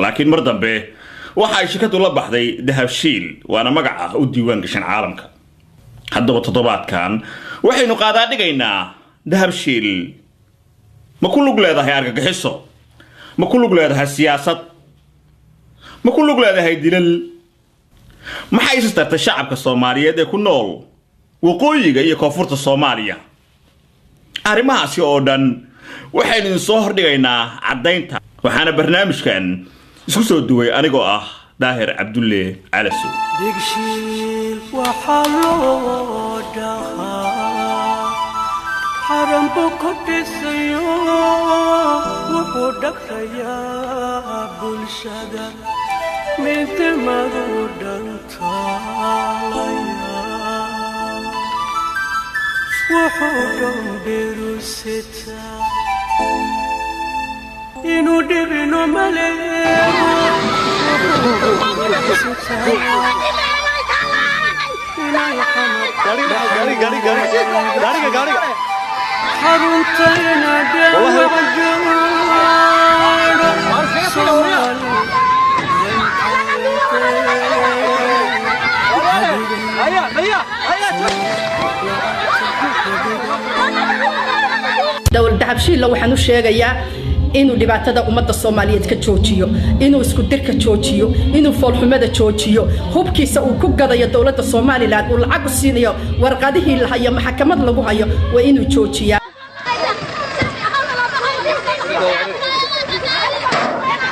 laakiin mar dambe waxa ay shirkadu la baxday dahabshiil waana magaca u diiwaan gashan caalamka haddaba toddobaadkan waxaynu qaadaa dhigaynaa dahabshiil ma ku lug leedahay argagixiso ma ku lug leedahay siyaasad ma ku lug leedahay dilal maxay istartay shacabka Soomaaliyeed ee ku nool waqooyiga iyo koonfurta Soomaaliya arrimahaasi oo dhan waxaynu soo hordhigaynaa cadaynta waxaana barnaamijkan isku soo duway anigoo ah Daahir Cabdulle Calaso Dahabshiil waxa loo dhahaa haram ku dhisayo wuxuu dhaqayaa bulshada midnimadu dhantaalaya wuxuu dhambiru sitaa inuu dhibino maleeyo حرمتنا دولة دهبشيل لو حنو شيغايا inuu dhibaatada ummadda Soomaaliyeed ka joojiyo inuu isku dirka joojiyo inuu foolxumada joojiyo hubkiisa uu ku gadayo dawladda Soomaaliland uu lacag u siinayo warqadihii la hayo maxkamad lagu hayo waa inuu joojiyaa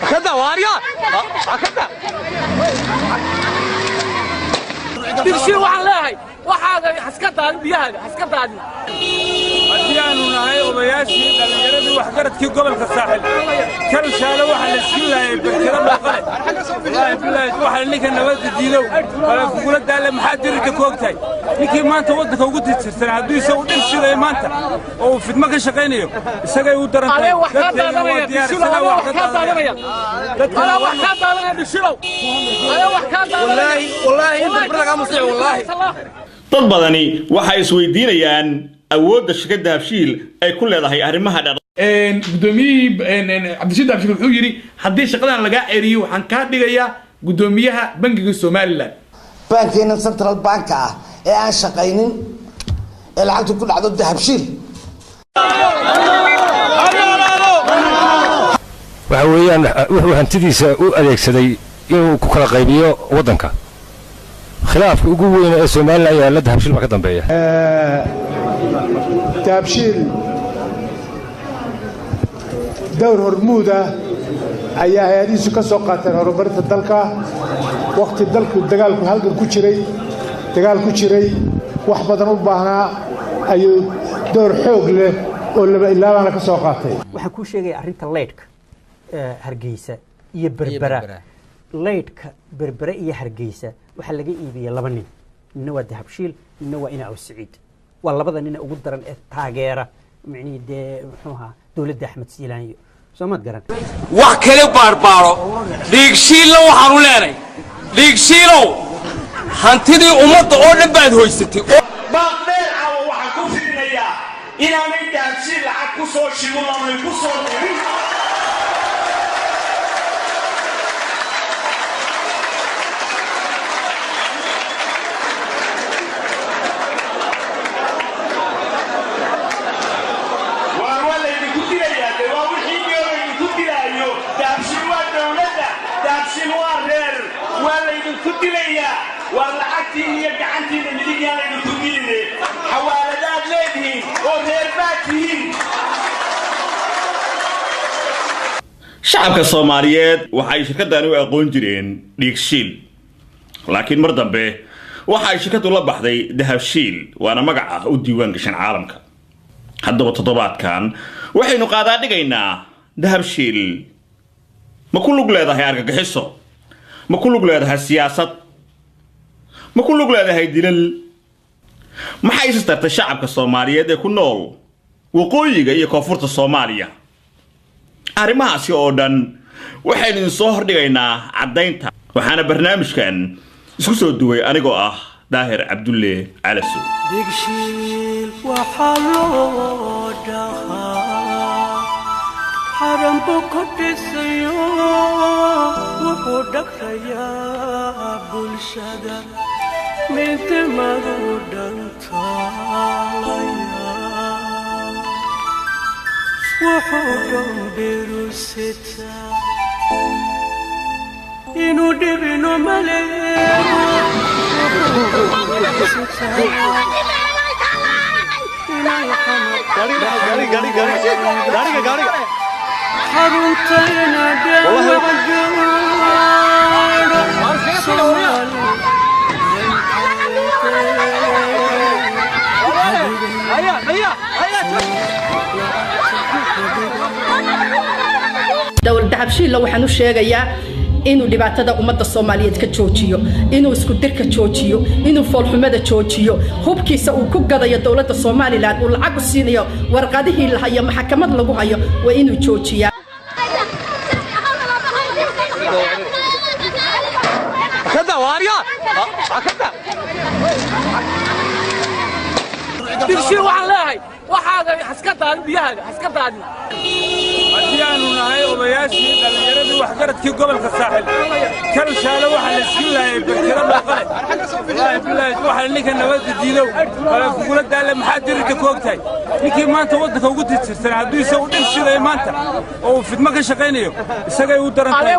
kada waariya kada dirshi waxaan leeyahay waxaaga haska daadin biyaha haska daadin hadiyanu nahay odayaashii dhalinyarada wax garadkii gobolka saaxil kan shaalo waxa la isku laayay barkada maqale wallahi waxa ninka nabad diidow wala kugula daale maxaa dirida koogtay ninkii maanta wadanka ugu tirtirsan hadii soo dhigsiday maanta oo fidma ka shaqeynayo isagay u darantay wax ka daadanaya dhishiro wax ka daadanaya wallahi inta barnaamijka musliim wallahi dad badani waxa isweydiinayaan awoodda shirkadda Dahabshiil ay ku leedahay arrimaha gudoomiyaha Cabdishiid Dahabshiil wuxuu yiri hadii shaqadan laga ceeriyo waxaan ka dhigayaa gudoomiyaha bangiga Soomaaliland bankiina Central Bank ah ee aan shaqaynin ee lacagtu ku dhacdo Dahabshiil waxa weeyaan wuxuu hantidiisa u adeegsaday inuu ku kala qaybiyo wadanka khilaafka ugu weyn ee Soomaaliland ayaa la Dahabshiil ma ka dambeeya Dahabshiil dowr hormuuda ayaa hay'adihiisu ka soo qaateen horumarinta dalka waqti dalku dagaalku halgan ku jiray wax badan u baahnaa ayuu dowr xoog leh oo laba ilaabana ka soo qaatay waxa ku sheegay arrinta leedka Hargeysa iyo Berbera leedka Berbera iyo Hargeysa waxa laga iibiyay laba nin ninna waa Dahabshiil ninna waa Ina Saciid waa labada nin ugu daran ee taageera macni muxuuha dawladda Axmed Siilaanyo Soomaad garan wax kale baarbaaro dhiigshiilo waxaan u leenahay dhiigshiilo hantidii ummadda oo dhan baad hoysatay baaqdeen aw waxa ku fiirinayaa inaanay Dahabshiil lacag ku soo shigo ama ku soo dirin والعكتين يقعنتين مليان يدخلين حوالدات ليدهين وغيرباتهين shacabka Soomaaliyeed waxay shirkaddan u aqoon jireen Dahabshiil laakiin mar dambe waxay shirkadu la baxday Dahabshiil waana magaca u diiwaan gashan caalamka haddaba toddobaadkan waxaynu qaadaa dhigaynaa Dahabshiil ma ku lug leedahay argagixiso ma ku lug leedahay siyaasad ma ku lug leedahay dilal maxay istartay shacabka Soomaaliyeed ee ku nool waqooyiga iyo koonfurta Soomaaliya arrimahaasi oo dhan waxaynu soo hordhigaynaa cadaynta waxaana barnaamijkan isku soo duway anigoo ah Daahir Cabdulle Calaso Dahabshiil waxa loo dhahaa haram ku dhisayo dakraya bulshada midnimadu dhantaalaya wuxuu dhambiru sitaa inuu dhibino xaruntayna dowlad dahabshiilla waxaan u sheegayaa inuu dhibaatada ummadda Soomaaliyeed ka joojiyo inuu isku dirka joojiyo inuu foolxumada joojiyo hubkiisa uu ku gadayo dowladda Soomaaliland uu lacag u siinayo warqadihii la hayo maxkamad lagu hayo waa inuu joojiyaa kada waariya kada digsiil waxaan leeyahay waxaad iska daadin biyahaaga iska daadin haddiyaanu nahay odayaashii dhallinyaradii waxgaradkii gobolka saaxil kal shaale waxaa la iska laayay bakira maqale wallaahi bilaahi waxaa ninka nabadda diidow wala kugula daale maxaa dirirka ku ogtahay ninkii maanta waddanka ugu tirtirsan hadduu isagu dhil shidayo maanta oo uu fidmo ka shaqaynayo isagay u daran tahay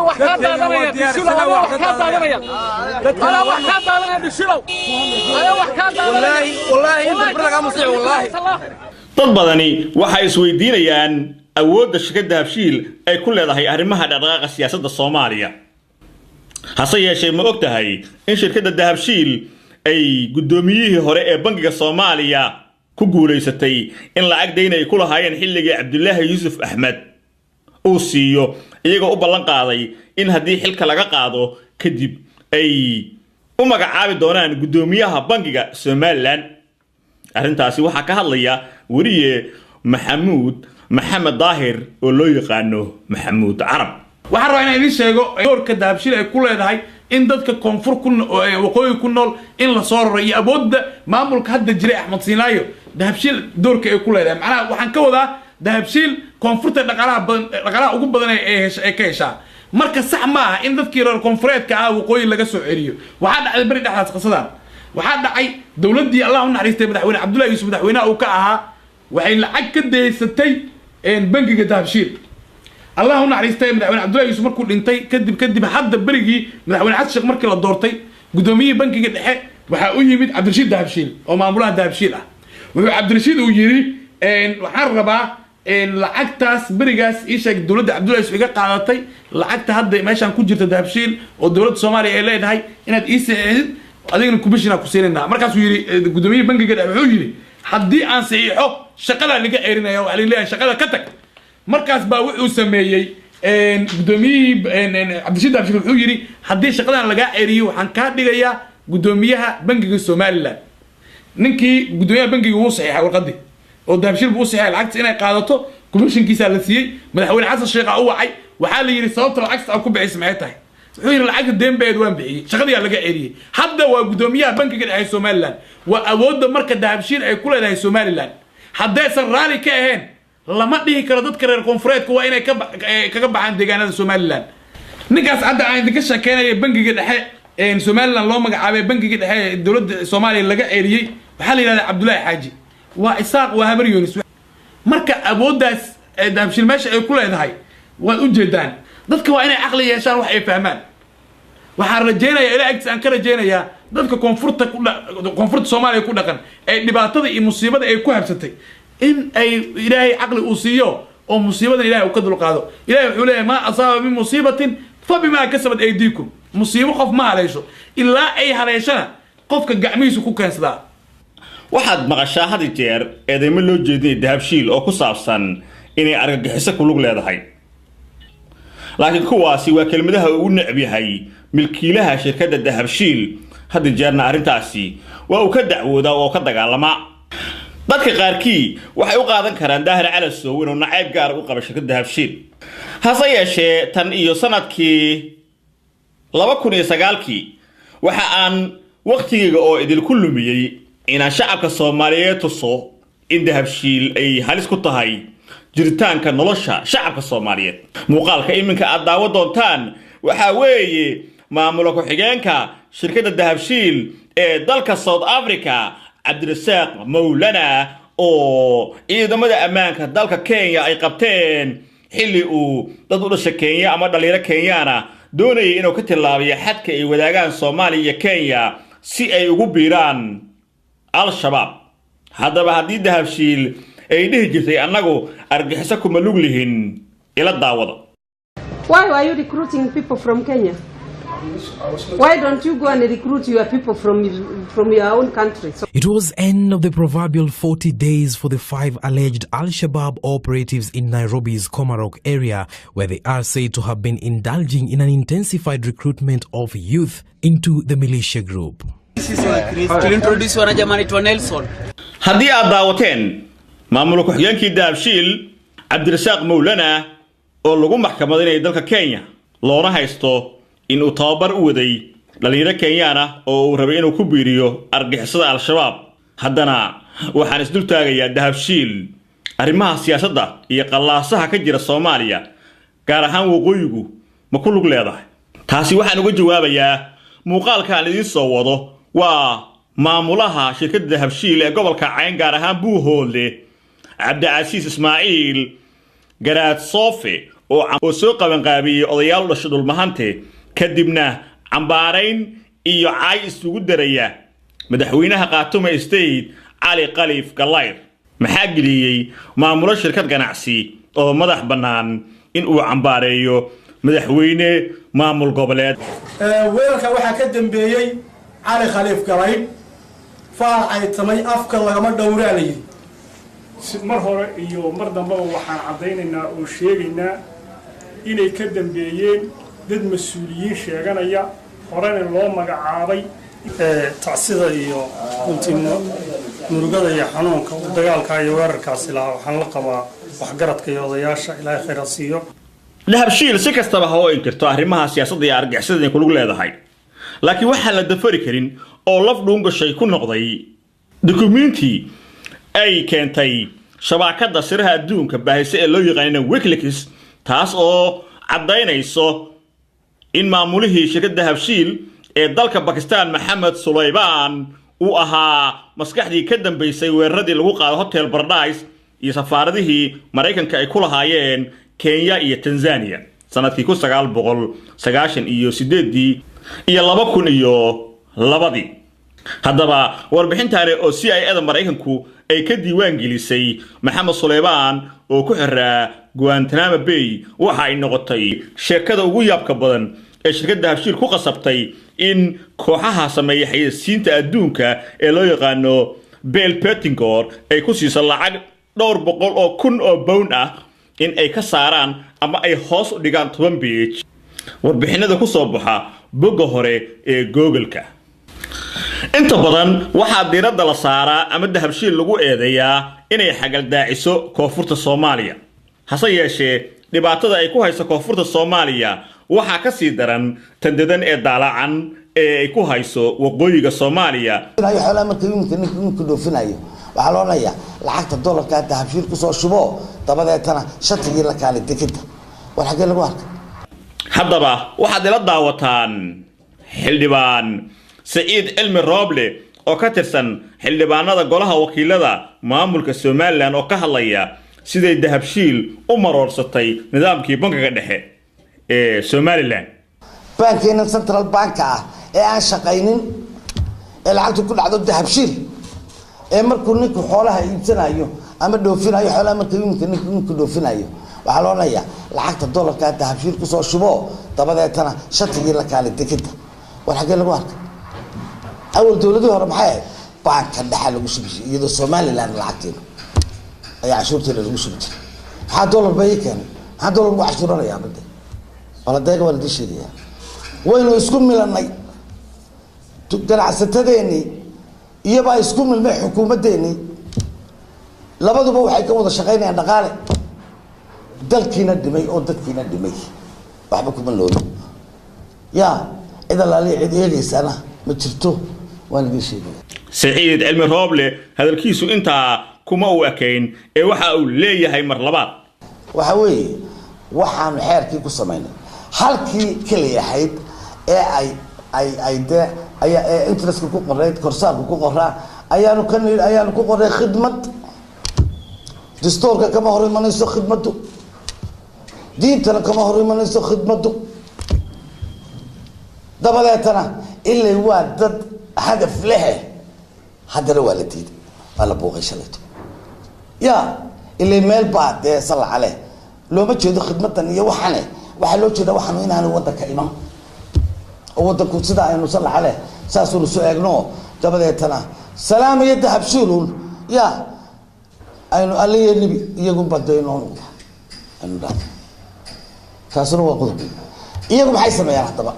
dad badani waxay isweydiinayaan awoodda shirkadda Dahabshiil ay ku leedahay arrimaha dhaqdhaqaaqa siyaasadda Soomaaliya hase yeeshee ma ogtahay in shirkadda Dahabshiil ay gudoomiyihii hore ee bangiga Soomaaliya ku guuleysatay in lacag deyn ay ku lahaayeen xilligii Cabdullaahi Yuusuf Axmed uu siiyo iyagoo u ballan qaaday in haddii xilka laga qaado kadib ay u magacaabi doonaan gudoomiyaha bangiga Somaliland arrintaasi waxaa ka hadlaya wariye maxamed daahir oo loo yaqaano maxamuud carab waxaan rabaa inaan idin sheego doorka Dahabshiil ay ku leedahay in dadka koonfur ku waqooyi ku nool in la soo raro iyo awoodda maamulka hadda jiray Axmed Siinaayo Dahabshiil doorka ay ku leedahay macnaha waxaan ka wadaa Dahabshiil koonfurta dhaqaalaha ugu badan ee ka heshaa marka sax ma aha in dadkii reer koonfureedka ah waqooyi laga soo celiyo waxaa dhacday bari dhexdaas qasadaan waxaa dhacay dawladdii Allah u naxariistay madaxweyne Cabdullaahi Yuusuf madaxweynaha uu ka ahaa waxay lacag ka deysatay bangiga Dahabshiil Allah u naxariistay madaxweyne Cabdullaahi Yuusuf markuu dhintay kadib hadda barigii madaxweyne Xasan Sheekh markii la doortay gudoomiyihii bangiga dhexe waxa uu yimid Cabdirashiid Dahabshiil oo maamulaha Dahabshiil ah wuxuu Cabdirashiid uu yiri waxaan rabaa lacagtaas barigaas isha dawladda Cabdullaahi Yuusuf iga qaadatay lacagta hadda meeshan ku jirta Dahabshiil oo dawladda Soomaaliya ay leedahay inaad ii saxiixid adigna kubishina ku siinayna markaas uu yiri gudoomiyihii bangiga dhexe wuxuu yiri haddii aan saxiixo shaqada laga eerinayo waxa la leeyahay shaqada ka tag markaas baa wuxuu sameeyay gudoomiyihii Cabdirashiid Dahabshiil wuxuu yiri haddii shaqadan laga eeriyo waxaan ka dhigayaa gudoomiyaha bangiga Somaliland ninkii gudoomiyaha bangiga uu saxiixay warqadii oo Dahabshiil buu saxiixay lacagta inay qaadato komishinkiisa la siiyay madaxweyne Xasan Sheekh uu wacay waxa la yiri sababta lacagta ku bixisay maxay tahay wuxuu yiri lacagta deembeed waan bixiyay shaqadii laga eeriyay hadda waa gudoomiyaha bangiga dhexe Somaliland waa awoodda marka Dahabshiil ay ku leedahay Somaliland haddaysan raali ka ahayn lama dhihi karo dadka reer koonfureedka waa inay kaga baxaan deegaanada Somaliland ninkaas hadda aan idinka sheekeynaya bangiga dhexe Somaliland loo magacaabay bangiga dhexe dawladda Soomaaliya laga eeriyay waxa la yiraahdaa Cabdullaahi Xaaji waa isaaq waa habar Yuunus marka awooddaas Dahabshiil meesha ay ku leedahay waa u jeedaan dadka waa inay aqli yeeshaan wax ay fahmaan waxaan rajeynayaa ilaa agtiis aan ka rajeynayaa dadka koonfurta Soomaaliya ku dhaqan ee dhibaatada iyo musiibada ay ku habsatay in ay ilaahay aqli uu siiyo oo musiibada ilaahay uu ka dulqaado ilaahay wuxuu leeyahay ma asaaba min musiibatin fa bima kasabat aydiikum musiibo qof ma haleesho ilaa ay haleeshana qofka gacmihiisu ku keensadaa waxaad maqashaa had jeer eedeymo loo jeedinay Dahabshiil oo ku saabsan inay argagixiso ku lug leedahay laakiin kuwaasi waa kelmadaha uu necb yahay milkiilaha shirkadda Dahabshiil hadda jeerna arrintaasi waa uu ka dacwoodaa oo ka dagaalama dadka qaarkii waxay u qaadan karaan daahir cala soowen oo nacayb gaar u qaba shirkadda Dahabshiil hase yeeshee tan iyo sanadkii 2009 waxa aan waqtigiga oo idinku lumiyay inaan shacabka Soomaaliyeed tuso in Dahabshiil ay halis ku tahay jiritaanka nolosha shacabka Soomaaliyeed muuqaalka iminka aad daawo doontaan waxa weeye maamula ku-xigeenka shirkadda dahabshiil ee dalka South Africa Cabdirasaaq Mawlana oo ciidamada ammaanka dalka Kenya ay qabteen xilli uu dad u dhashay Kenya ama dhalinyaro Kenyaana doonayay inuu ka tilaabiyo xadka ay wadaagaan Soomaaliya iyo Kenya si ay ugu biiraan al-shabaab. haddaba haddii dahabshiil ay dhihi jirtay annagu argaxiso kuma lug lihin ila daawada. Why are you recruiting people from Kenya? Why don't you go and recruit your people from your own country? It was end of the proverbial 40 days for the 5 alleged Al-Shabaab operatives in Nairobi's Komarok area, where they are said to have been indulging in an intensified recruitment of youth into the militia group. haddii aad daawateen maamula ku-xigeenkii dahabshiil Cabdirasaaq Mawlana oo lagu maxkamadinay dalka Kenya loona haysto in uu tababar u waday dhalinyaro Kenyaana oo uu rabay inuu ku biiriyo argixisada al-shabaab. haddana waxaan isdul taagayaa dahabshiil arrimaha siyaasadda iyo qalaasaha ka jira Soomaaliya gaar ahaan waqooyigu ma ku lug leedahay. taasi waxaan uga jawaabayaa muuqaalkan idin soo wado waa maamulaha shirkadda dahabshiil ee gobolka Cayn gaar ahaan Buuhoole Cabdicasiis Ismaaciil Garaad Soofe oo soo qaban qaabiyay odayaal dhashay dhulmahante kadibna cambaarayn iyo caay isugu daraya madaxweynaha Qaatumo State Cali Khaliif Galayr. maxaa geliyay maamula shirkad ganacsi oo madax bannaan in uu cambaareeyo madaxweyne maamul goboleed. weerarka waxaa ka dambeeyay Cali Khaliif Galayr faacay tamay afka lagama dhowraalay mar hore iyo mar dambe waxaan cadeynaynaa oo sheegaynaa inay ka dambeeyeen dad mas'uuliyiin sheeganaya horena loo magacaabay tacsida iyo murugada iyo xanuunka dagaalka iyo weerarkaasi lahaa waxaan la qabaa waxgaradka iyo odayaasha Ilaahay khayr siiyo. dahabshiil si kastaba ha oo inkirto arrimaha siyaasadda iyo argixisada ay ku lug leedahay, laakiin waxaan la dafari karin oo laf dhuun gashay ku noqday dukumiinti ay keentay shabakadda sirha adduunka baahisay ee loo yaqaan WikiLeaks, taas oo cadaynayso in maamulihii shirkadda dahabshiil ee dalka Pakistan Maxamed Sulaymaan uu ahaa maskaxdii ka dambeysay weeraradii lagu qaaday Hotel Paradise iyo safaaradihii Mareykanka ay ku lahaayeen Kenya iyo Tanzania sanadkii 1998 iyo 2002. haddaba warbixintaani oo CIA-da Mareykanku ay ka diiwaan gelisay Maxamed Sulaymaan oo ku xiraa Guantanamo Bay waxa ay noqotay sheekada ugu yaabka badan ee shirkadda dahabshiil ku qasabtay in kooxaha sameeya xayeysiinta adduunka ee loo yaqaano Bell Pettingor ay ku siiso lacag $200,000 oo pound ah in ay ka saaraan ama ay hoos u dhigaan 10 page warbixinada ku soo baxa bogga hore ee Google-ka. inta badan waxaa diiradda la saaraa ama dahabshiil lagu eedeeyaa inay xagal daaciso koonfurta Soomaaliya. hase yeeshee dhibaatada ay ku hayso koonfurta Soomaaliya waxaa ka sii daran tandadan ee daalacan ee ay ku hayso waqooyiga Soomaaliya. xoolaha marka yimka dhoofinayo waxaa loo leeyahay lacagta dollarka dahabshiil ku soo shubo dabadeetana shatigii la kaalay tikidda war xagee lagu arkay. haddaba waxaad ila daawataan xildhibaan Saciid Cilmi Rooble oo ka tirsan xildhibaanada golaha wakiilada maamulka Somaliland oo ka hadlaya siday dahabshiil u maroorsatay nidaamkii bankiga dhexe ee Somaliland. bankiga Central Bank ee aan shaqaynin ee lacagtu ku dhacdo dahabshiil ee markuu ninku xoolaha iibsanayo ama dhoofinayo xoolaha marka ninku dhoofinayo waxaa loo leeyahay lacagta dollarka dahabshiil ku soo shubo dabadeetana shatigii la kaalay tikidda war xagee lagu arkay. أول دولة هو ربحها بانك الدحال وشبه يدو Somaliland العتيل أي عشورتي اللي وشبه هذا دولار بيكن هذا دولار وعشرة يا بدي ولا دايق ولا دي شيء وينو يسكن من الناي تقدر على ستديني يبقى يسكن من الحكومة ديني لابد بو حيكون وضع شغالين عند غالي دلكينا الدمي أو دلكينا الدمي بحبكم من لون يا إذا لا لي عيد يجي سنة ما تشرتوه ولا دي شيء. سعيد علمي روبلي هذا الكيس أنت كما هو أكين waxa uu leeyahay mar labaad waxa weeye waxaan xeerkii ku sameynay halkii kaliya ahayd ay de ayaa interest ku qoray korsaarku ku qoraa ayaanu ku qoray khidmad dastuurka kama hor imanayso khidmadu diintana kama hor imanayso khidmadu dabadeetana ilaa waa dad hadaf leh haddana waa la diiday waa la buuqay shalayto ya ilaa meel baa dee salaca leh looma jeedo khidmadan iyo waxane waxaa loo jeeda waxaanu inaanu wadanka iman oo wadanku sida aynu salaca leh saasuu soo eegno dabadeetana salaam iyo dahabshiilun ya aynu aliye nabi iyagu badayno aynu dhaaf taasuna waa qodob iyagu maxay sameeyaan hadaba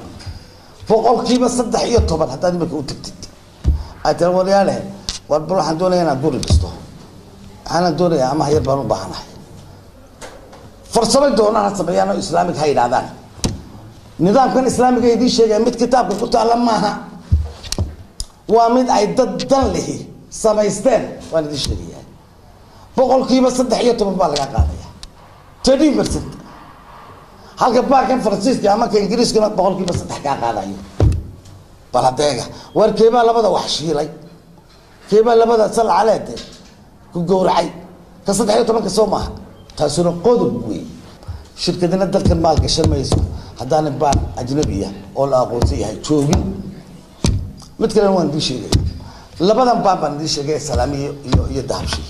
boqolkiiba 13 haddaad imika u tagtid aad walaalaha war bal waxaan doonayaa inaan guri dhisto waxaan doonayaa ama hayr baan u baahanahay farsamo doonaan sameeyaan islaamig hay dhadaan nidaamkan islaamiga ay sheegay mid kitaabka ku taala maaha waa mid ay dad dan leh samaysteen waan idin sheegay boqolkiiba 13 baa laga qaadaya 30% halka baarkan Faransiiska ama ka Ingiriiska boqolkiiba 3 ka qaadayo baladeega warkeeba labada wax shiilay keeba labada sal caleed ku gowracay ka 13 ka soo maaha taasuna qodob weey shirkadana dalkan maal gashanayso hadaan baan ajnabiya oo la aqoonsan yahay joogin mid kale waan dii sheegay labadan baan dii sheegay salaamiyo iyo dahabshi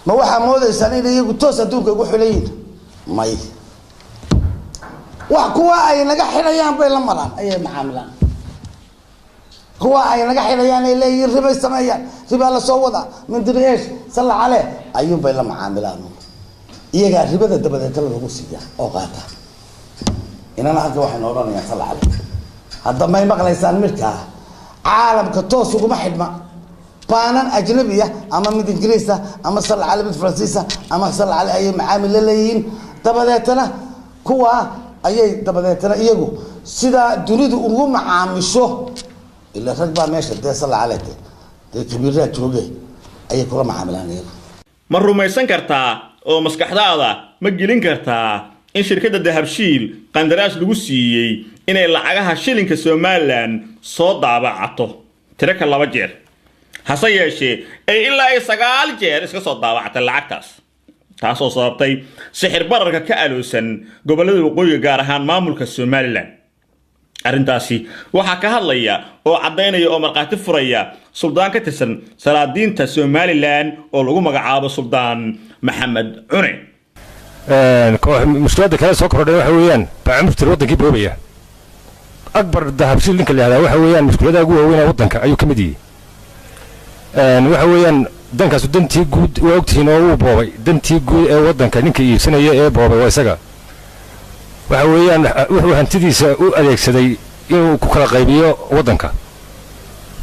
ma waxa moodaysan in iyagu toos adduunka ugu xuleeyeen may wax kuwa ay naga xirayaan bay la maraan ay macaamilaan kuwa ay naga xirayaan ay leeyihiin riba sameeyaan riba la soo wada min direesh sala cale ayuu bay la macaamilaan iyaga ribada dabadeed lagu siiyaa oo qaata inana halka waxaan oranayaa sala cale hadda may maqlaysaan mirka caalamka toos ugu ma xidma baanan ajnabiya ama mid ingiriisa ama sala cale mid faransiisa ama sala cale ay macaamil leeyihiin dabadeedna kuwa ayay dabadeetana iyagu sida dunidu ugu macaamisho ila rag baa meesha deesal caleete kabiiraha jooge ayay kula macaamilaan iyagu ma rumaysan kartaa oo maskaxdaada ma gelin kartaa in shirkadda dahabshiil qandaraas lagu siiyey inay lacagaha shilinka Soomaaliland soo daabacato tiraka 2 jeer hase yeeshee ay ilaa 9 jeer iska soo daabacatay lacagtaas taasoo sababtay sixir bararka ka aloosan gobolada waqooyiga gaar ahaan maamulka Soomaaliland arintaasi waxa ka hadlaya oo cadeynaya oo marqaati furaya suldaan ka tirsan salaadiinta Soomaaliland oo lagu magacaabo Suldaan Maxamed Cune mushkiladda kale soo kordhay waxa weeyaan baamurtir wadankii boobaya akbar dahabshiil ninka la yiraahdo waxa weeyaan mushkiladda ugu weyn ee wadanka ayuu kamid yahay waxa weeyaan dankaas dantii guud waa ogtihiin oo uu boobay dantii guud ee wadanka ninka iibsanaya ee boobay waa isaga waxa weeyaan wuxuu hantidiisa u adeegsaday inuu ku kala qaybiyo wadanka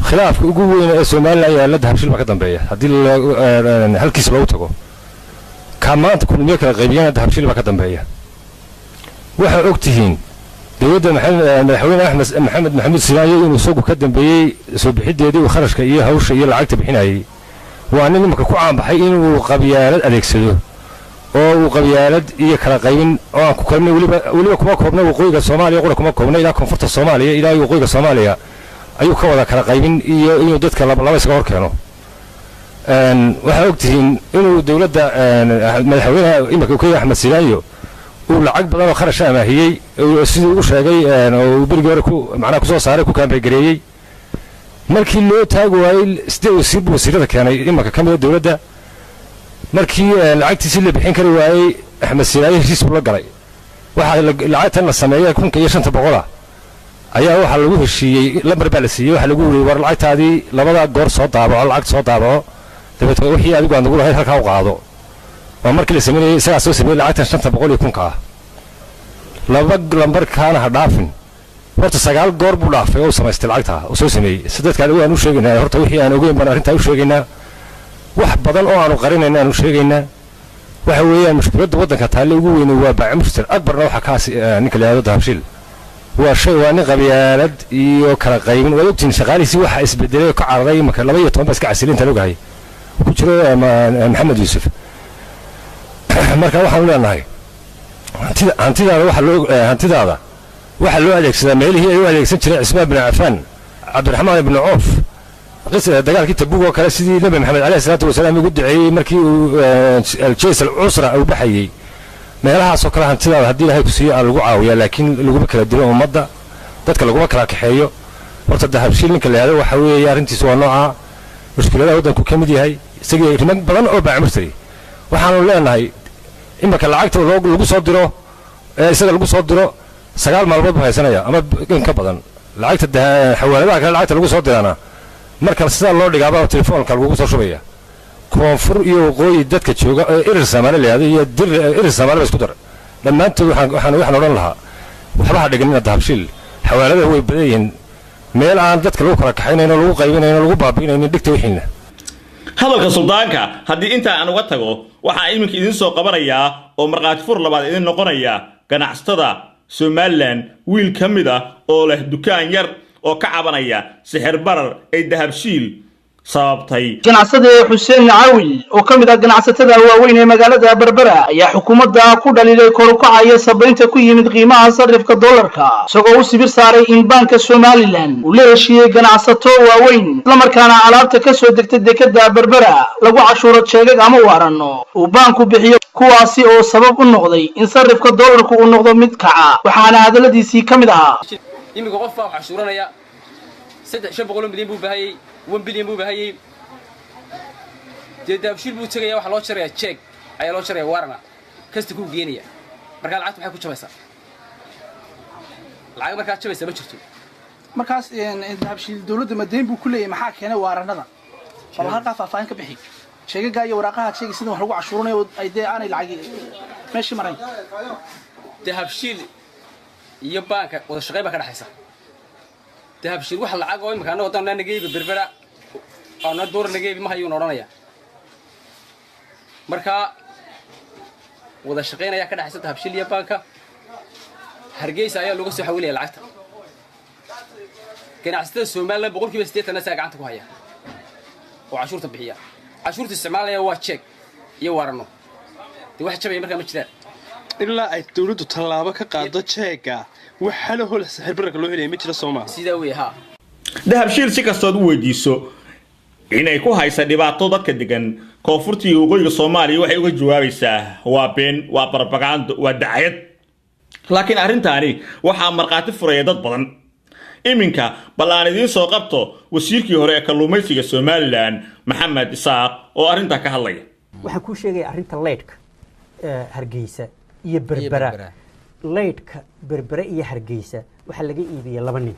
khilaafka ugu weyn ee Soomaaliland ayaa la dahabshiil ka dambeeya hadii halkiis loo tago kamaanta kulmiye kala qaybiyana dahabshiil ka dambeeya waxa ogtihiin dawladda madaxweyne Axmed Maxamed Sinaayo inuu soo ka dambeeyay soo bixideedii uu kharashka iyo hawsha iyo lacagta bixinayay waa nin marka ku caan baxay inuu qabyaalad adeegsado oo uu qabyaalad iyo kala qaybin oo aan ku kalmay waliba kuma koobna waqooyiga Soomaaliya qura kuma koobna ilaa koonfurta Soomaaliya ilaa waqooyiga Soomaaliya ayuu ka wada kala qaybin iyo inuu dadka laba iska hor keeno waxa ogtihiin inuu dawladda madaxweynaha imika ku Axmed Sinaayo uu lacag badan oo kharash amaahiyay sidii uu sheegay oo berigi hore ku macna ku soo saaray ku kaambay gareeyay markii loo taag waayay wasiirada keenay imaka kamid dawladda markii lacagtiisi la bixin kari waayay Axmed Sinaayo heshiis la galay waxa lacagtan la sameeyay 1500 ayaa waxa lagu heshiiyey lambar baa la siiyay waxa lagu yiri war lacagtaadii labada goor soo daabaco lacag soo daabaco dabeetana wixii adigu aan ugu lahayd halka u qaado waa markii la sameeyay isaga soo sameeyay lacagtan 500 ka laba lambar kaana ha dhaafin horta 9 goor buu dhaafay oo samaystay lacagta oo soo sameeyay sidadka aan u sheegaynaa horta wixii aan ogeyn baan arinta u sheegaynaa wax badan oo aanu qarinayna aanu sheegaynaa waxa weeyaan mushkiladda wadanka taale ugu weyn waa baacmushtar akbarna waxa kaas ninka la yiraahdo dahabshiil waa shay waa nin qabyaalad iyo kala qaybin waa ogtiin shaqaalihiisi waxa isbedelay ka caraday marka 12 iska casilinta loogahay ku jiro Maxamed Yuusuf marka waxaan leenahay hantidaada waxa loo hantidaada waxa loo adeegsadaa meelihii ay u adeegsan jireen cismaan bin cafaan cabdiraxmaan ibn coof qisada dagaalkii tabuug oo kale sidii nabi maxamed calayhi salaatu wasalaam ugu duceeyey markii uu aljays alcusra uu baxayey meelahaasoo kale hantidaada haddii ilaahay ku siiyo aan lagu caawiyaa laakiin laguma kala dilo ummadda dadka laguma kala kaxeeyo horta dahabshiil ninka la yidhahdo waxa weeye arrintiisu waa noocaa mushkiladaha waddanku ka mid yahay isagii riman badan oo baacmurtay waxaanu leenahay imarka lacagta lagu soo diro isaga lagu soo diro 9 maalmood buu haysanaya ama in ka badan lacagta xawaaladaha kale lacagta lagu soo dirana marka sida loo dhigaaba telefoonka lagu soo shubaya koonfur iyo waqooyi dadka jooga irir Soomaali leeyahay iyo dir irir Soomaali isku dar dhammaantood waxaan odhan lahaa waxba ha dhiganina dahabshiil xawaaladaha way badayeen meel aan dadka lagu kala kaxaynayno lagu qaybinayno lagu baabiinayno dhigta wixiina hadalka suldaanka haddii inta aan uga tago waxaa iminka idin soo qabanayaa oo marqaati fur labaad idin noqonaya ganacsatada Somaliland wiil ka mid ah oo leh dukaan yar oo ka cabanaya sixir barar ay dahabshiil sababtay ganacsade Xuseen Caawi oo ka mid ah ganacsatada waaweyn ee magaalada Berbera ayaa xukuumadda ku dhaliilay kor u kaca sabaynta ku yimid qiimaha sarifka dollarka isagoo u sibir saaray in banka Somaliland uu leeyahay ganacsato waaweyn isla markaana alaabta ka soo degtay dekada Berbera lagu cashuuro jeegag ama waarano uu banku bixiyo kuwaasi oo sabab u noqday in sarifka dollarku uu noqdo mid kaca waxaana hadaladiisii ka mid ahaa imiga qof baa cashuuranaya 300 milyan buu baahayay 1 bilyan buu baahayay dahabshiil buu tagaya waxa loo jaraya check ayaa loo jaraya warana kasta ku geenaya marka lacagtu waxay ku jabaysaa lacag marka jabaysaa ma jirto markaas dahabshiil dawladda madeen buu ku leeyahay maxaa keenay waaranada bal halka faafaan ka bixi sheegaga iyo waraaqaha sheegay sida wax lagu cashuuranayo ay aanay lacag meeshii maray dahabshiil iyo banka wada shaqeyn ka dhaxaysa dahabshiil waxa lacag oo imka anoo wadana nageeyay Berbera ana door nageeyay ma hayo noqonaya marka wada shaqeynaya ka dhaxaysa dahabshiil iyo banka Hargeysa ayaa lagu soo xawilay lacagta ganacsatada Soomaaliland 80% asaa gacanta ku haya oo cashuurta bixiya cashuurta isticmaalaya waa check iyo warano wax jabay marka ma jiraan ilaa ay dawladdu tallaabo ka qaado jeega waxa la hol sixir bararka loo helay ma jira Soomaaliya sida weeyaha dahabshiil si kastood u weydiiso inay ku haysa dhibaato dadka degan koonfurtii waqooyiga Soomaaliya waxay uga jawaabaysaa waa been waa propaganda waa dacayad laakiin arrintaani waxa marqaati furaya dad badan iminka balaan idin soo qabto wasiirkii hore ee kalluumaysiga Somaliland Maxamed Isaaq oo arrinta ka hadlaya waxaan ku sheegay arrinta leedka Hargeysa iyo Berbera leedka Berbera iyo Hargeysa waxa laga iibiyay laba nin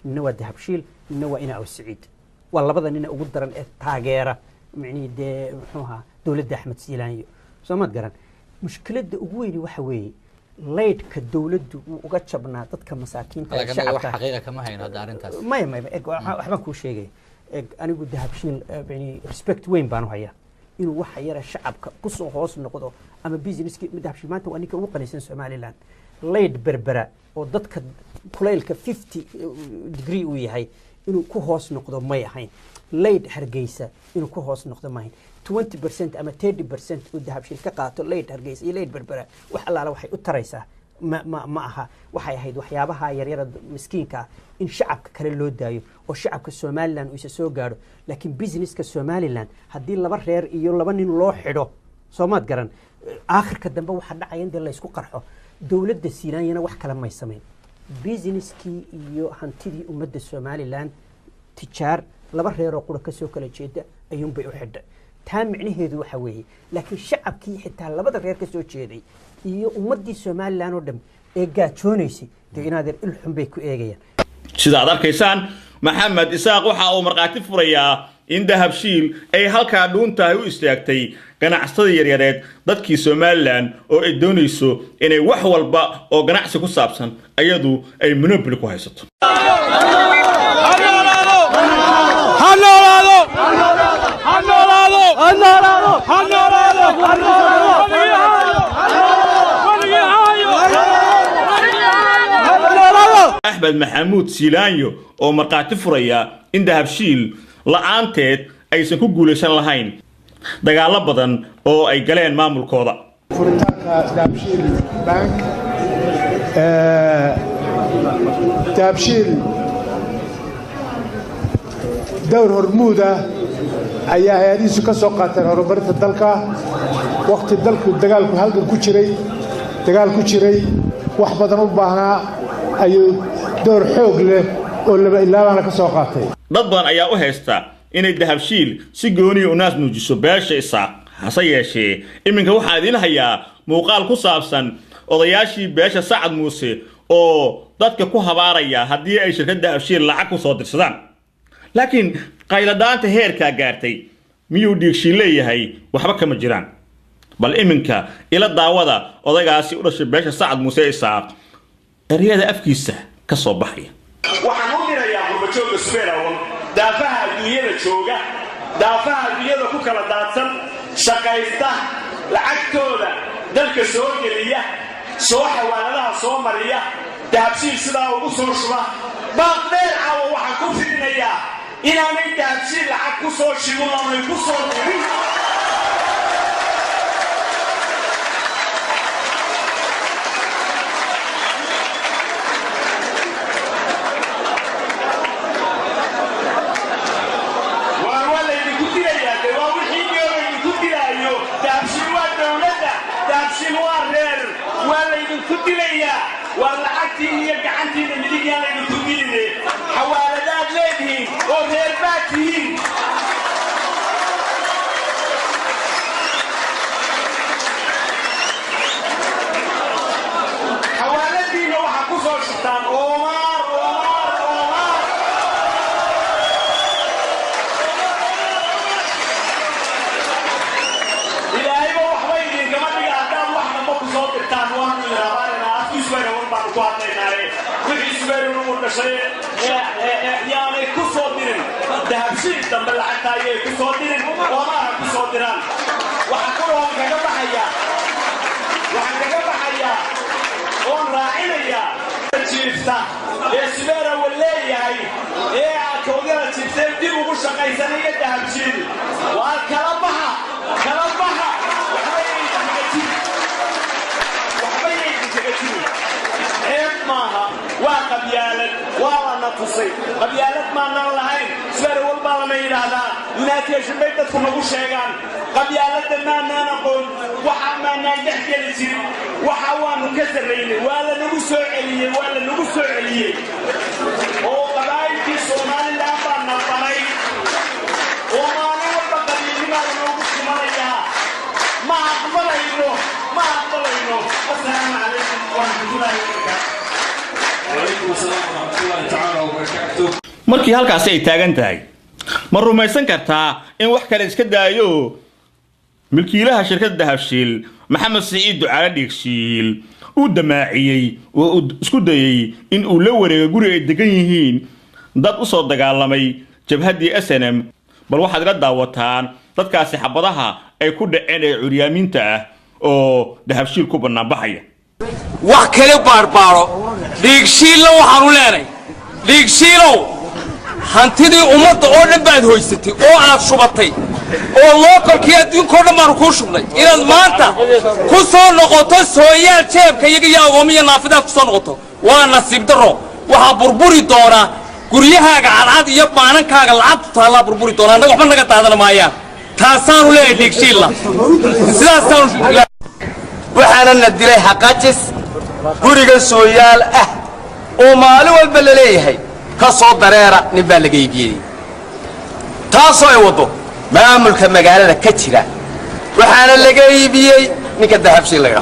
ninna waa dahabshiil ninna waa ina Awsaciid waa labada nin ugu daran ee taageera macniide muxuu ahaa dawladda Axmed Siilaanyo Soomaad garan mushkiladda ugu weyn waxa weeye leedka dawladdu uu uga jabnaa dadka masaakiinta ee shacabka xaqiiqa kama hayno arrintaas ma waxba ku sheegay anigu dahabshiil yani respect weyn baan u hayaa inuu waxa yara shacabka ku soo hoos noqdo ama businesski dahabshiil maanta waa ninka ugu qanaysan Somaliland leed Berbera oo dadka kuleylka 50 degree uu yahay inuu ku hoos noqdo may ahayn leed Hargeysa inuu ku hoos noqdo may 20% ama 30% uu dahabshiil ka qaato leed Hargeysa iyo leed Berbera wax allaala waxay u taraysaa ma aha waxay ahayd waxyaabaha yaryar miskiinka in shacabka kale loo daayo oo shacabka Somaliland uu isa soo gaaro laakiin businesska Somaliland hadii laba reer iyo laba nin loo xidho Soomaad garan aakhirka dambe waxa dhacaya in la isku qarxo dawladda Siilaanyana wax kale ma sameyn businesskii iyo hantidii ummadda Somaliland tijaar laba reer oo qura ka soo kala jeeda ayuun bay u xidhay taa micnaheedu waxa weeye laakiin shacabkii xitaa labada reer ka soo jeeday iyo ummadii Somaliland oo dhan ee gaajoonaysi inaad il xun bay ku eegayaan sida aad arkaysaan Maxamed Isaaq waxa uu marqaati furayaa in dahabshiil ay halka dhuuntahay u istaagtay ganacsatada yaryareed dadkii Somaliland oo ay doonayso inay wax walba oo ganacsi ku saabsan ayadu ay monopoly ku haysato Axmed Maxamuud Siilaanyo oo marqaati furaya in dahabshiil la'aanteed aysan ku guuleysan lahayn dagaalo badan oo ay galeen maamulkooda furitaanka dahabshiil bank dahabshiil dowr hormuud ah ayaa hay-adihiisu ka soo qaateen horumarinta dalka wakhti dalku dagaalku halgan ku jiray dagaal ku jiray wax badan u baahnaa ayuu dowr xoog leh oo laba ilaabaana ka soo qaatay dad badan ayaa u haysta inay dahabshiil si gooniya u naas nuujiso beesha isaaq hase yeeshee iminka waxaa idiin hayaa muuqaal ku saabsan odayaashii beesha sacad muuse oo dadka ku habaaraya haddii ay shirkadda dahabshiil lacag ku soo dirsadaan laakiin qayladhaanta heerkaa gaartay miyuu dhiigshiil leeyahay waxba kama jiraan bal iminka ila daawada odaygaasi u dhashay beesha sacad muuse isaaq eryada afkiisa ka soo baxaya waxaan u dirayaa qurbajooga Sbeerawan daafaha adduunyada jooga daafaha adduunyada ku kala daadsan shaqaysta lacagtooda dalka soo geliya soo xawaaladaha soo mariya dahabshiil sidaa ugu soo shuba baaqdeer caawa waxaan ku fidinayaa inaanay dahabshiil lacag ku soo shibin oonay ku soo dirin والعكتي هي قعنتي اللي جانا يكونيني حوالات ليدي وغير باتين حوالاتي لو حكوسو شتان عمر إلهي ما وحويدي كمان بيقى عدام واحدة ما كوسو ترتان واحد من الرابعين يعني كسودين dahabshiil dambe lacagta ayay ku soo dirin walaha ku soo diraan waxaan kaga baxaya oo raacinaya jiifta ee sibeera waleeyahay ee akoodada jiifta dib ugu shaqaysanaya dahabshiil waa kala baxa maaha waa qabyaalad waa la tusay qabyaalad maanaan lahayn sbeer walba lama yidhaahdaa yunaatiyashan bay dadku nagu sheegaan qabyaaladda maanaan aqoon waxa maanaan dhex geli jirin waxa waanu ka sarraynay waa la nagu soo celiyey oo qabaa'ilkii somalilan baa nabanay oo maalin walba qabiilnimaa lanoogu sumanayaa ma aqbalayno asalaamu calaykum waraxmatullaahi wabarakaatu markii halkaasi ay taagan tahay ma rumaysan kartaa in wax kale iska daayo milkiilaha shirkadda dahabshiil maxamed siciid ducaale dhiigshiil uu damaaciyey oo uu isku dayay in uu la wareego guri ay degan yihiin dad u soo dagaalamay jabhaddii SNM bal waxaad ila daawataan dadkaasi xabadaha ay ku dhaceen ee curyaamiinta ah oo dahabshiil ku banaanbaxaya wax kale baarbaaro dhiigshiilna waxaanu leenay dhiigshiilow hantidii ummadda oo dhan baad hoysatay oo aad shubatay oo lookalkii adduunkao dhan baanu kuu shubnay inaad maanta ku soo noqoto sooyaal jeebka iyaga iyo agoomiya naafidaad ku soo noqoto waa nasiib darro waxaa burburi doonaa guryahaaga cadcad iyo baanankaaga lacagtu taallaa burburi doonaa annaga waxba naga daadana maayaan taasaanu leeyahay dhiigshiilla sidaasaanu waxaana na dilay xaqajis guriga sooyaal ah oo maalin walba la leeyahay ka soo dareera nin baa laga iibiyey taasoo ay waddo maamulka magaalada ka jira waxaana laga iibiyey ninka dahabshiil laga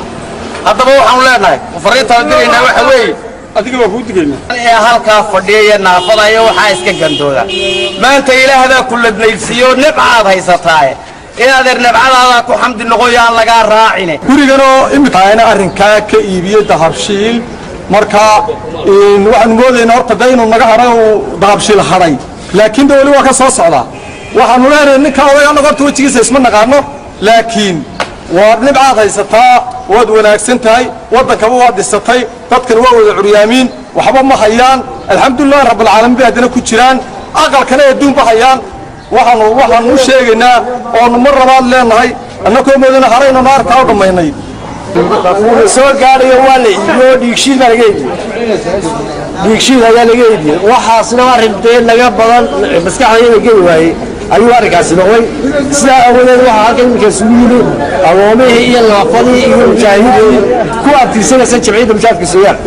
haddaba waxaanu leenahay fariintaan diraynaa waxa weeye adiga waa kuu digaynaa ee halkaa fadhiya naafada iyo waxaa iska gandooda maanta ilaahdaa ku ladnaydsiiyo nibcaad haysataaye inaad nabcadaada ku xamdi noqoyaan laga raacine guriganoo imikaana arrinkaa ka iibiyey dahabshiil marka waxaan moodaynaa horta da inuu naga haray uu dahabshiil hadhay laakiin de weli waa ka soo socdaa waxaanu leenahay ninka oday annaga horta wejigiisa isma naqaano laakiin waad nibcaad haysataa waad wanaagsan tahay waddankaba waad dhisatay dadkan waa wada curyaamiin waxba ma hayaan alxamdulillahi rabbilcaalamiin bay haddana ku jiraan aqalkana adduunba hayaan waxaan u sheegaynaa oonu mar labaad leenahay annakoo moodana haraynu naarkaa u dhammaynay soo gaadhayo waa la iibiyo dhiigshiil baa laga iibiyey dhiigshiil ayaa laga iibiyey waxaasna arrintii naga badan maskaxdayada geli waayey ayuu arrinkaasi noqday sidaa awadeed waxaa halkan iminka isugu yimi agoomihii iyo naafadii iyo mujaahidiin ku abtirsanaysa jamciyadda mujaahidka sooyaal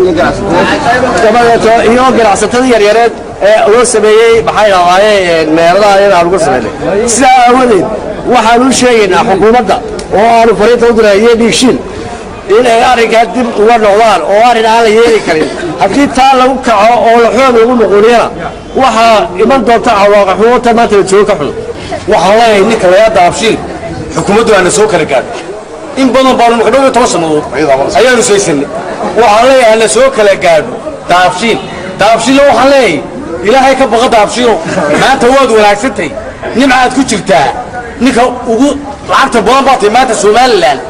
dabadeeto iyo ganacsatada yaryareed ee loo sameeyey maxay dhahaayeen meeladaha iyaga aan uga sameynay sidaa awadeed waxaan u sheegaynaa xukuumadda oo aanu fariinta u diray iyo dhiigshiil in ay arrinkaa dib uga noqdaan oo arrin aan la yeeli karin haddii taa lagu kaco oo la xoog lagu noqoniyana waxaa iman doonta cawaaqa xumoota maanta la joogo ka xun waxaan leeyahay ninka lagaa daabshiil xukuumaddu aana soo kala gaadho in badan baanu noqon 10 sannadood ayaanu saysanay waxaan leeyahay ana soo kala gaadho daabshiil waxaan leeyahay ilaahay ka baqa daabshiilo maanta waad wanaagsantahay nimcaad ku jirtaa ninka ugu lacagta badan baatay maanta Soomaaliland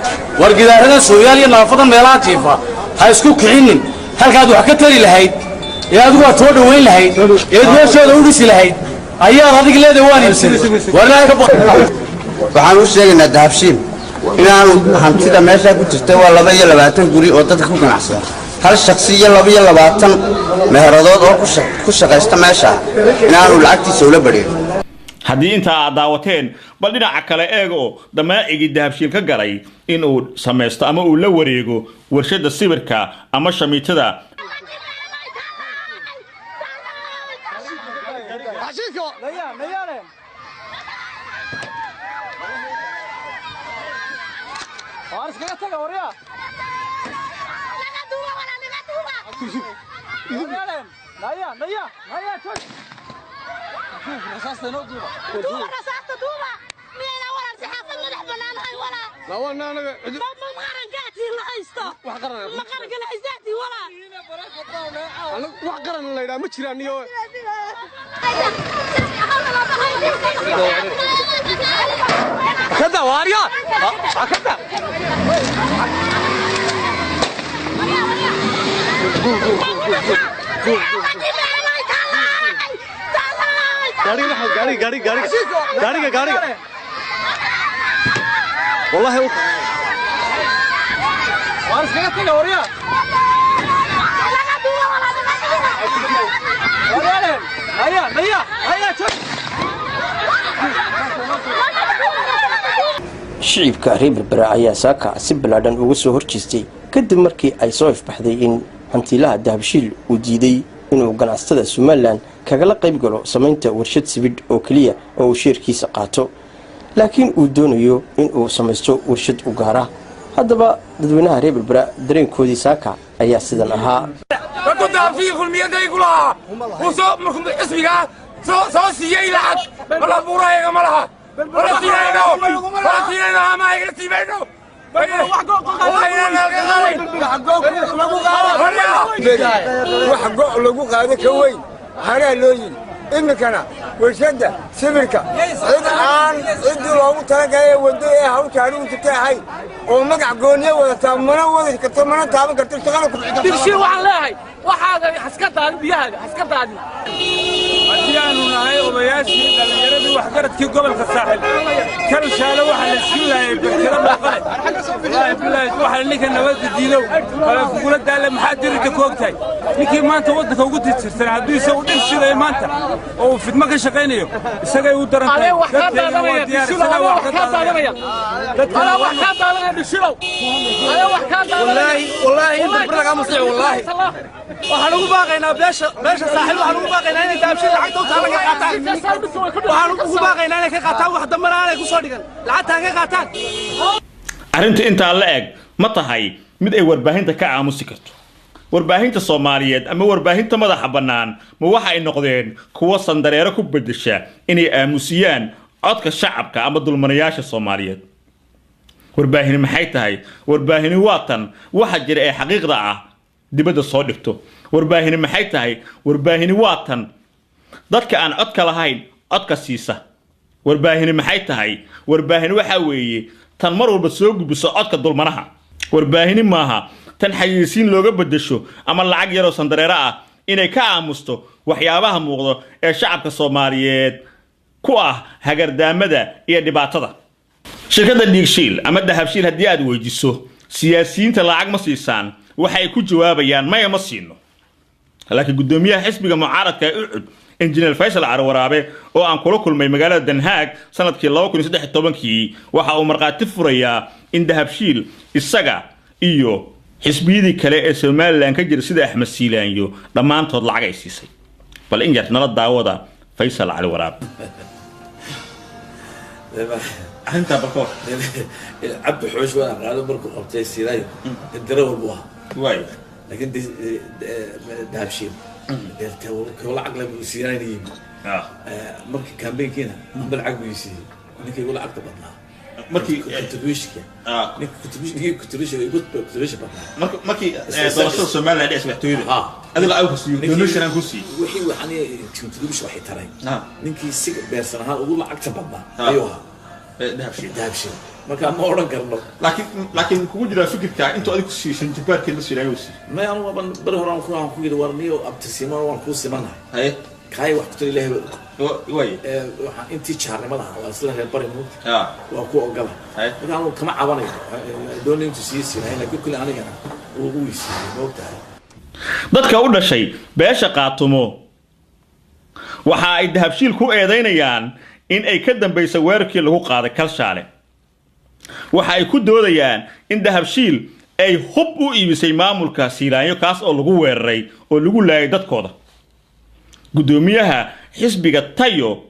wargidaarada Soomaaliya iyo naafadan meelaha jiifa ha isku kicinin halkaad wax ka tari lahayd ee adigu aad soo dhaweyn lahayd ee meeshooda u dhisi lahayd ayaad adiga leedahay waan ibsaday warnaa ka waxaan u sheegaynaa dahabshiil inaanu hantida meesha ku jirta waa 22 guri oo dadka ku ganacsada hal shakhsi iyo 22 meeradood oo ku shaqeysta meesha inaanu lacagtiisa ula badheeyo haddii intaa aad daawateen bal dhinaca kale eega oo damaacigii dahabshiil ka galay inuu samaysto ama uu la wareego warshada sibirka ama shamiitada gaariga والله وارس كده تيجي وريا shicibka reer berbera ayaa saaka si balaadhan uga soo horjeestay kadib markii ay soo ifbaxday in hantiilaha dahabshiil uu diiday inuu ganacsatada Somaliland kagala qayb galo samaynta warshad sibidh oo kaliya oo uu sheerkiisa qaato laakiin uu doonayo in uu samaysto warshad u gaar ah haddaba dadweynaha reer berbera dareenkoodii saaka ayaa sidan ahaa lagu qaado ka weyn haraa loo yiri imikana warshada sibirka cidii loogu talagalay wado ee hawshaani u jirtay ahay oo magac gooniye wadataa mana wadi karto mana taaban karto shaqada ku xigta dirshii waxaan leeyahay waxaaga haska daadin biyahaaga haska daadin haddii aanu nahay odayaashii dhallinyaradii waxgaradkii gobolka saaxil kal shaale waxaa la isku laayay berkada maqale wallaahi bilaahi waxaa ninka nabadda diidow wala kugula daale maxaa dirinta ku ogtahay ninkii maanta waddanka ugu tirtirsan hadduu isagu dhir shidayo maanta oo uu fidmo ka shaqaynayo isagay u daran tahay dadkeena waa diyaar isagaa wax ka daadanaya dadkeena wax ka daadanaya dhishilow wax ka daadanaya wallaahi in berber laga masiix wallaahi waxaan ugu baaqaynaa beesha saaxil waxaan ugu baaqaynaa inay daabshin lacagta u taala ka qaataan waxaan ugu baaqaynaa inay ka qaataan wax dambana aanay ku soo dhigan lacagta ka qaataan arrinta intaa la eg ma tahay mid ay warbaahinta ka aamusi karto warbaahinta Soomaaliyeed ama warbaahinta madaxa bannaan ma waxa ay noqdeen kuwa sandareero ku bedesha inay aamusiyaan codka shacabka ama dulmanayaasha Soomaaliyeed warbaahin maxay tahay warbaahin waatan waxa jira ee xaqiiqda ah dibadda soo dhigto warbaahin maxay tahay warbaahin waatan dadka aan codka lahayn codka siisa warbaahin maxay tahay warbaahin waxa weeye tan mar walba soo gudbiso codka dulmanaha warbaahin maaha tan xayeysiin looga bedesho ama lacag yar oo sandareero ah inay ka aamusto waxyaabaha muuqdo ee shacabka Soomaaliyeed ku ah hagardaamada iyo dhibaatada shirkadda dhiigshiil ama dahabshiil haddii aad weydiiso siyaasiyiinta lacag ma siisaan waxay ku jawaabayaan maya ma siino laakiin gudoomiyaha xisbiga mucaaradka ee ucud injineer faysal cali waraabe oo aan kula kulmay magaalada Den Haag sanadkii 2013 waxa uu marqaati furayaa in dahabshiil isaga iyo xisbiyadii kale ee Soomaaliland ka jira sida Axmed Siilaanyo dhammaantood lacag ay siisay bal in yar nala daawada faysal cali waraabe أنت بكو عبد حوش وأنا قاعد بركو قبتي سيراي الدرو بوها واي لكن دهب شيء كل عقله سيراي نيم مركي كان بين كنا بالعقل يصير نك يقول عقد بطنا مركي كتبويش كي نك كتبويش مركي دراسة سومال هذه اسمها تويل هذا لا أوكس يونيش أنا كوسي وحي وحني كتبويش وحي ترى نك يسيق بيرسنا هذا يقول عقد بطنا أيوها دهب شيء ما كان مورن كرنو لكن كوجد جرا فكرك انتو اديك سيشن جبار كل سيرايوسي ما انا برهران كو كوجد ورني ابتسيما وان كو سمنا هي كاي وقت له وي انت شهر ما لها اصلا هي بري موت وكو اوغلا كانوا كما عباني دون انت سيسي هنا كل انا ويسي موقتها dadka u dhashay beesha qaatumo waxa ay dahabshiil ku eedeynayaan in ay ka dambayso weerarkii lagu qaaday Kalshaale waxa ay ku doodayaan in dahabshiil ay hub u iibisay maamulka Siilaanyo kaas oo lagu weeraray oo lagu laayay dadkooda gudoomiyaha xisbiga Tayo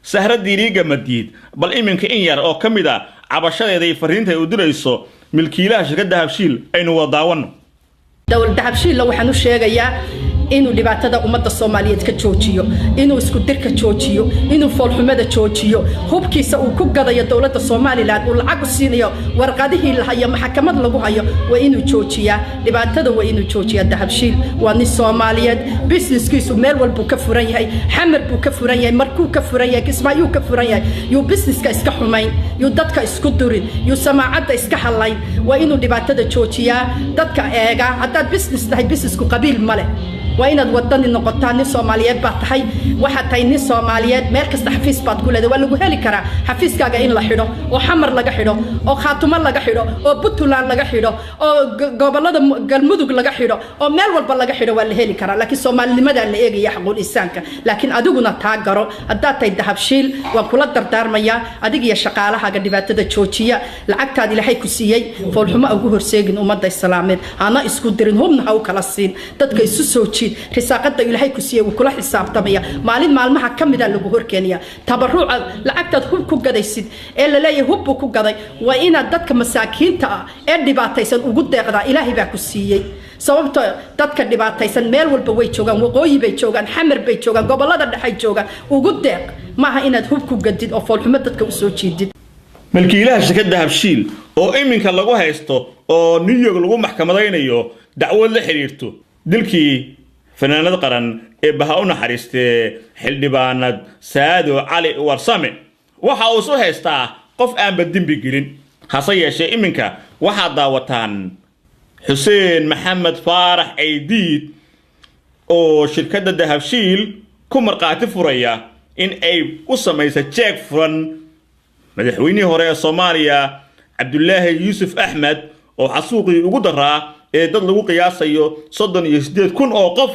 Sahra Diriga Madiid bal iminka in yar oo kamid ah cabashadeeda ay fariinta u dirayso milkiilaha shirkadda dahabshiil aynu wadaawano dawladda dahabshiil waxaan u sheegayaa inuu dhibaatada ummadda Soomaaliyeed ka joojiyo inuu isku dirka joojiyo inuu foolxumada joojiyo hubkiisa uu ku gadayo dawladda Soomaaliland uu lacag u siinayo warqadihii la hayo maxkamad lagu hayo waa inuu joojiyaa dhibaatada waa inuu joojiyaa dahabshiil waa nin Soomaaliyeed businesskiisu meel walba ka furan yahay xamar buu ka furan yahay markuu ka furan yahay Kismaayo ka furan yahay yu businesska iska xumayn yu dadka isku durin yu samaacada iska halayn waa inuu dhibaatada joojiyaa dadka eega haddaad business tahay businessku qabiil male وين الوطن النقطان Soomaaliyeed baa tahay waxa tahay nin Soomaaliyeed meel kasta xafiis baad ku leedahay waa lagu heli karaa xafiiskaaga in la xidho oo xamar laga xidho oo Khaatumo laga xidho oo Puntland laga xidho oo gobolada Galmudug laga xidho oo meel walba laga xidho waa la heli karaa laakiin Soomaalinimada la eegaya xaqul insaanka laakiin adiguna taagaro haddaad tahay dahabshiil waan kula dardaarmaya adiga iyo shaqaalahaaga dhibaatada joojiya lacagtaad Ilaahay ku siiyay foolxumo ugu horseegin ummadda Islaameed ana isku dirin hubna ha u kala siin dadka isu soo risaaqada Ilaahay ku siiyay kula xisaabtamaya maalin maalmaha kamida lagu horkeenaya tabaruca lacagtaad hub ku gadaysid ee la leeyahay hub ku gaday waa ina dadka masaakiinta ah ee dhibaataysan ugu deeqda Ilaahay baa ku siiyay sababta dadka dhibaataysan meel walba way joogan waqooyi bay joogan xamar bay joogan gobolada dhexe joogan ugu deeq maaha inaad hub ku gadid oo foolxumo dadka u soo jeedid milkiilaha shirkadda dahabshiil oo iminka lagu haysto oo New York lagu maxkamadaynayo dacwad la xiriirto dilkii فنانات قرن إبهاونا حريستي حلبانات سادو علي ورسامي وحا وصو هيستا قف آن بدين بيقلين حصيا شيء منك وحا داوتان حسين محمد فارح عيديد او شركة dahabshiil ku marqaati furaya in ay u samayso check furan madaxweynihii hore ee Soomaaliya Cabdullaahi Yuusuf Axmed oo xasuuqii ugu daraa ee dad lagu qiyaasayo 38,000 oo qof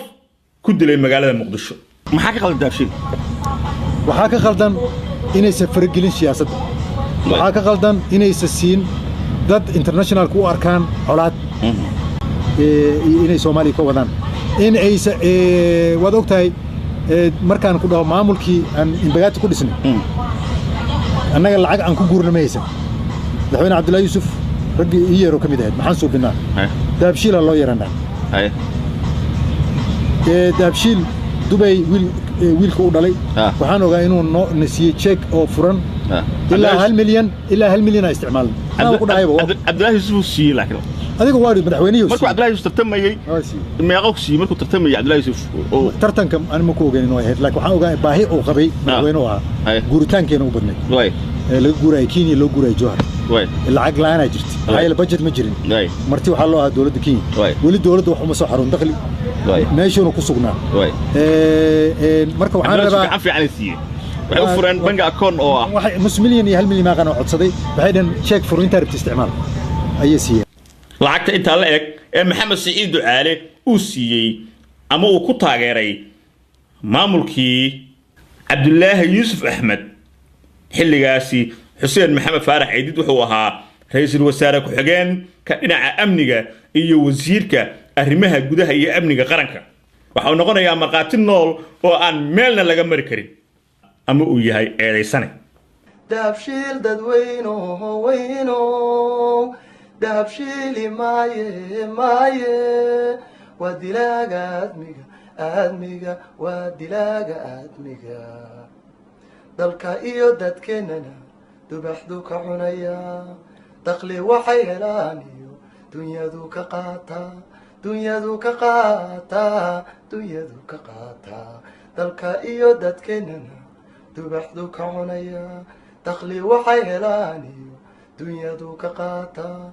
ku dilay magaalada Muqdisho maxaa ka qaldan dahabshiil waxaa ka qaldan inay safargelin siyaasadda waxaa ka qaldan inay siin dad international ku arkaan colaad inay Soomaaliya ka wadaan in ay wad ogtahay markaan ku dhaw maamulkii aan inbagaati ku dhisnay annaga lacag aan ku guurnamaysan madaxweyne Cabdullaahi Yuusuf ragii iyaro kamid ahayd maxaan soo binaa dahabshiil loo yaranaa dahabshiil Dubai wiilka u dhalay waxaan ogaa inuu nasiiyay check oo furan ilaa 1 milyan ay isticmaalaan ana ku dhahayba Cabdullaahi Yuusuf siiyay laakiin adiga waari madaxweynaha markuu Cabdullaahi Yuusuf tartamayay meeqa ku siiyay markuu tartamayay Cabdullaahi Yuusuf oo tartanka aan ma ku ogeyn inuu ahayd laakiin waxaan ogaa baahi uu qabay madaxweynuhu ahaa guuritaankeena u badnay laga guuray Kenya loo guuray Johor lacag la'aan ay jirtay hay'ad budget ma jirin marti waxa loo ahaa dawladda Kenya wali dawladda wax uma soo xarun dakhli meeshuna ku sugnaa marka waxaan rabaa gacan fiican siiyay waxay u fureen bank account oo ah waxay nus milyan iyo 1 milyan ma qano codsaday waxay dhan check for inta rabtay isticmaal ayay siiyeen lacagta inta la eg ee Maxamed Saciid Ducaale uu siiyay ama uu ku taageeray maamulkii cabdulaahi yuusuf axmed xilligaasi xuseen maxamed faarax ciidid wuxuu ahaa ra'iisul wasaare ku-xigeen ka dhinaca amniga iyo wasiirka arrimaha gudaha iyo amniga qaranka waxa uu noqonayaa marqaati nool oo aan meelna laga mari karin ama uu yahay eedaysane dahabshiil dadweyno weyno dahabshiili maaye waa dilaaga aadmiga waa dilaaga aadmiga dalka iyo dadkeennana dubaxdu ka cunaya daqli waxay helaan iyo dunyadu ka qaataa dalka iyo dadkeennana dubaxdu ka cunaya daqli waxay helaan iyo dunyadu ka qaataa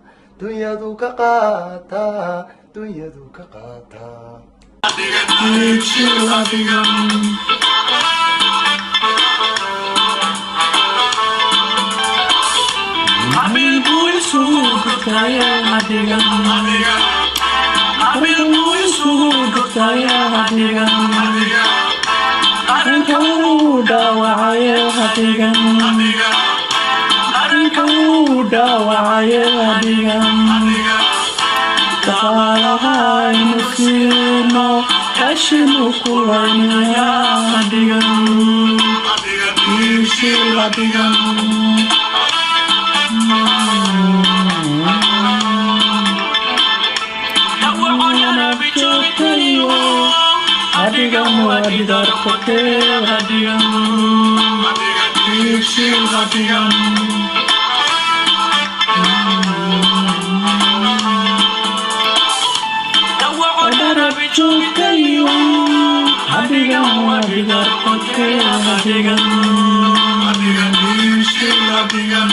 Adigan